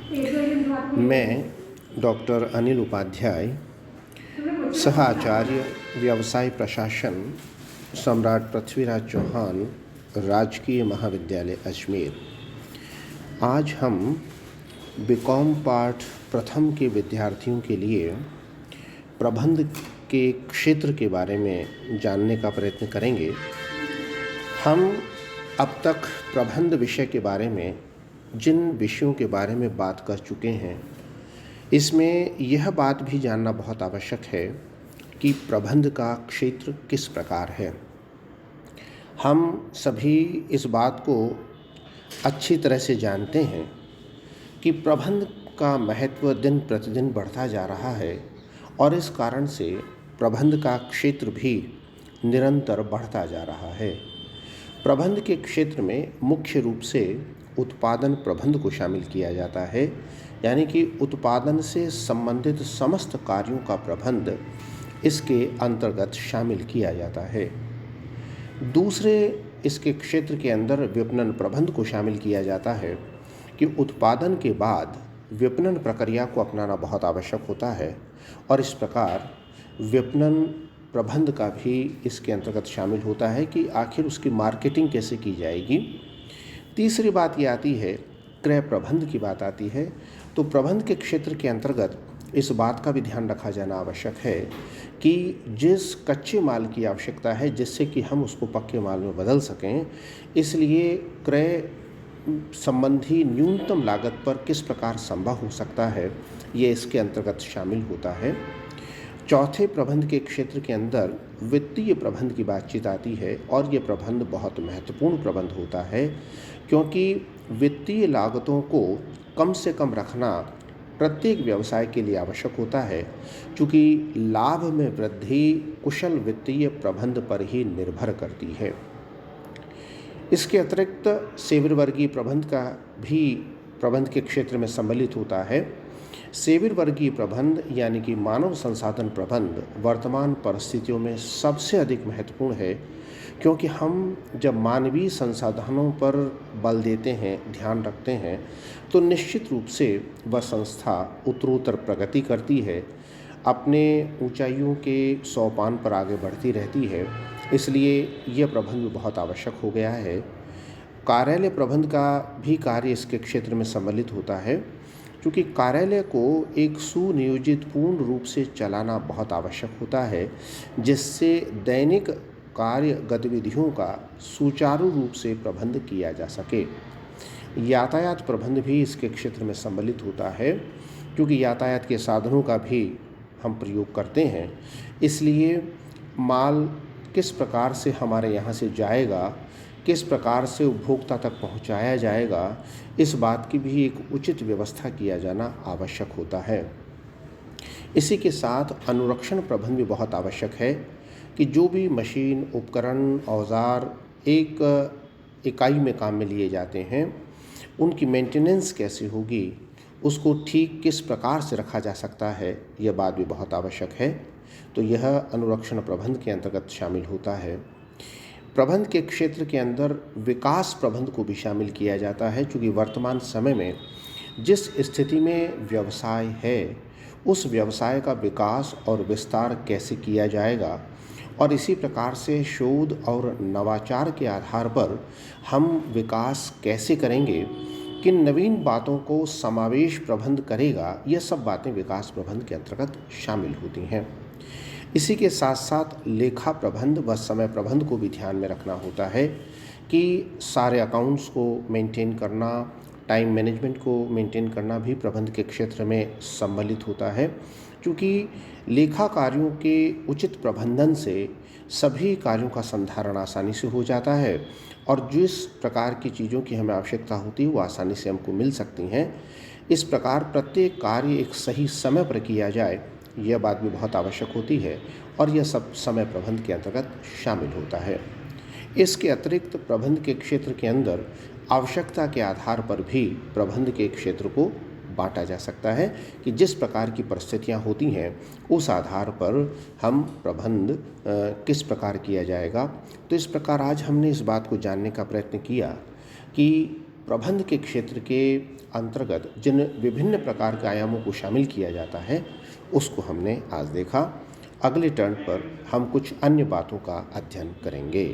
मैं डॉक्टर अनिल उपाध्याय, सह आचार्य व्यवसाय प्रशासन, सम्राट पृथ्वीराज चौहान राजकीय महाविद्यालय अजमेर। आज हम बीकॉम पाठ प्रथम के विद्यार्थियों के लिए प्रबंध के क्षेत्र के बारे में जानने का प्रयत्न करेंगे। हम अब तक प्रबंध विषय के बारे में जिन विषयों के बारे में बात कर चुके हैं, इसमें यह बात भी जानना बहुत आवश्यक है कि प्रबंध का क्षेत्र किस प्रकार है। हम सभी इस बात को अच्छी तरह से जानते हैं कि प्रबंध का महत्व दिन प्रतिदिन बढ़ता जा रहा है और इस कारण से प्रबंध का क्षेत्र भी निरंतर बढ़ता जा रहा है। प्रबंध के क्षेत्र में मुख्य रूप से उत्पादन प्रबंध को शामिल किया जाता है, यानी कि उत्पादन से संबंधित समस्त कार्यों का प्रबंध इसके अंतर्गत शामिल किया जाता है। दूसरे इसके क्षेत्र के अंदर विपणन प्रबंध को शामिल किया जाता है कि उत्पादन के बाद विपणन प्रक्रिया को अपनाना बहुत आवश्यक होता है और इस प्रकार विपणन प्रबंध का भी इसके अंतर्गत शामिल होता है कि आखिर उसकी मार्केटिंग कैसे की जाएगी। तीसरी बात ये आती है, क्रय प्रबंध की बात आती है। तो प्रबंध के क्षेत्र के अंतर्गत इस बात का भी ध्यान रखा जाना आवश्यक है कि जिस कच्चे माल की आवश्यकता है जिससे कि हम उसको पक्के माल में बदल सकें, इसलिए क्रय संबंधी न्यूनतम लागत पर किस प्रकार संभव हो सकता है, ये इसके अंतर्गत शामिल होता है। चौथे प्रबंध के क्षेत्र के अंदर वित्तीय प्रबंध की बातचीत आती है और ये प्रबंध बहुत महत्वपूर्ण प्रबंध होता है, क्योंकि वित्तीय लागतों को कम से कम रखना प्रत्येक व्यवसाय के लिए आवश्यक होता है, क्योंकि लाभ में वृद्धि कुशल वित्तीय प्रबंध पर ही निर्भर करती है। इसके अतिरिक्त सेविर वर्गीय प्रबंध का भी प्रबंध के क्षेत्र में सम्मिलित होता है। सेविर वर्गीय प्रबंध यानी कि मानव संसाधन प्रबंध वर्तमान परिस्थितियों में सबसे अधिक महत्वपूर्ण है, क्योंकि हम जब मानवीय संसाधनों पर बल देते हैं, ध्यान रखते हैं, तो निश्चित रूप से वह संस्था उत्तरोत्तर प्रगति करती है, अपने ऊंचाइयों के सोपान पर आगे बढ़ती रहती है। इसलिए यह प्रबंध बहुत आवश्यक हो गया है। कार्यालय प्रबंध का भी कार्य इसके क्षेत्र में सम्मिलित होता है, क्योंकि कार्यालय को एक सुनियोजित पूर्ण रूप से चलाना बहुत आवश्यक होता है, जिससे दैनिक कार्य गतिविधियों का सुचारू रूप से प्रबंध किया जा सके। यातायात प्रबंध भी इसके क्षेत्र में सम्मिलित होता है, क्योंकि यातायात के साधनों का भी हम प्रयोग करते हैं। इसलिए माल किस प्रकार से हमारे यहाँ से जाएगा, किस प्रकार से उपभोक्ता तक पहुँचाया जाएगा, इस बात की भी एक उचित व्यवस्था किया जाना आवश्यक होता है। इसी के साथ अनुरक्षण प्रबंध भी बहुत आवश्यक है कि जो भी मशीन, उपकरण, औजार एक इकाई में काम में लिए जाते हैं, उनकी मेंटेनेंस कैसे होगी, उसको ठीक किस प्रकार से रखा जा सकता है, यह बात भी बहुत आवश्यक है। तो यह अनुरक्षण प्रबंध के अंतर्गत शामिल होता है। प्रबंध के क्षेत्र के अंदर विकास प्रबंध को भी शामिल किया जाता है, क्योंकि वर्तमान समय में जिस स्थिति में व्यवसाय है, उस व्यवसाय का विकास और विस्तार कैसे किया जाएगा और इसी प्रकार से शोध और नवाचार के आधार पर हम विकास कैसे करेंगे, किन नवीन बातों को समावेश प्रबंध करेगा, ये सब बातें विकास प्रबंध के अंतर्गत शामिल होती हैं। इसी के साथ साथ लेखा प्रबंध व समय प्रबंध को भी ध्यान में रखना होता है कि सारे अकाउंट्स को मेंटेन करना, टाइम मैनेजमेंट को मेंटेन करना भी प्रबंध के क्षेत्र में सम्मिलित होता है, क्योंकि लेखा कार्यों के उचित प्रबंधन से सभी कार्यों का संधारण आसानी से हो जाता है और जिस प्रकार की चीज़ों की हमें आवश्यकता होती है वो आसानी से हमको मिल सकती हैं। इस प्रकार प्रत्येक कार्य एक सही समय पर किया जाए, यह बात भी बहुत आवश्यक होती है और यह सब समय प्रबंध के अंतर्गत शामिल होता है। इसके अतिरिक्त प्रबंध के क्षेत्र के अंदर आवश्यकता के आधार पर भी प्रबंध के क्षेत्र को बांटा जा सकता है कि जिस प्रकार की परिस्थितियां होती हैं उस आधार पर हम प्रबंध किस प्रकार किया जाएगा। तो इस प्रकार आज हमने इस बात को जानने का प्रयत्न किया कि प्रबंध के क्षेत्र के अंतर्गत जिन विभिन्न प्रकार के आयामों को शामिल किया जाता है उसको हमने आज देखा। अगले टर्न पर हम कुछ अन्य बातों का अध्ययन करेंगे।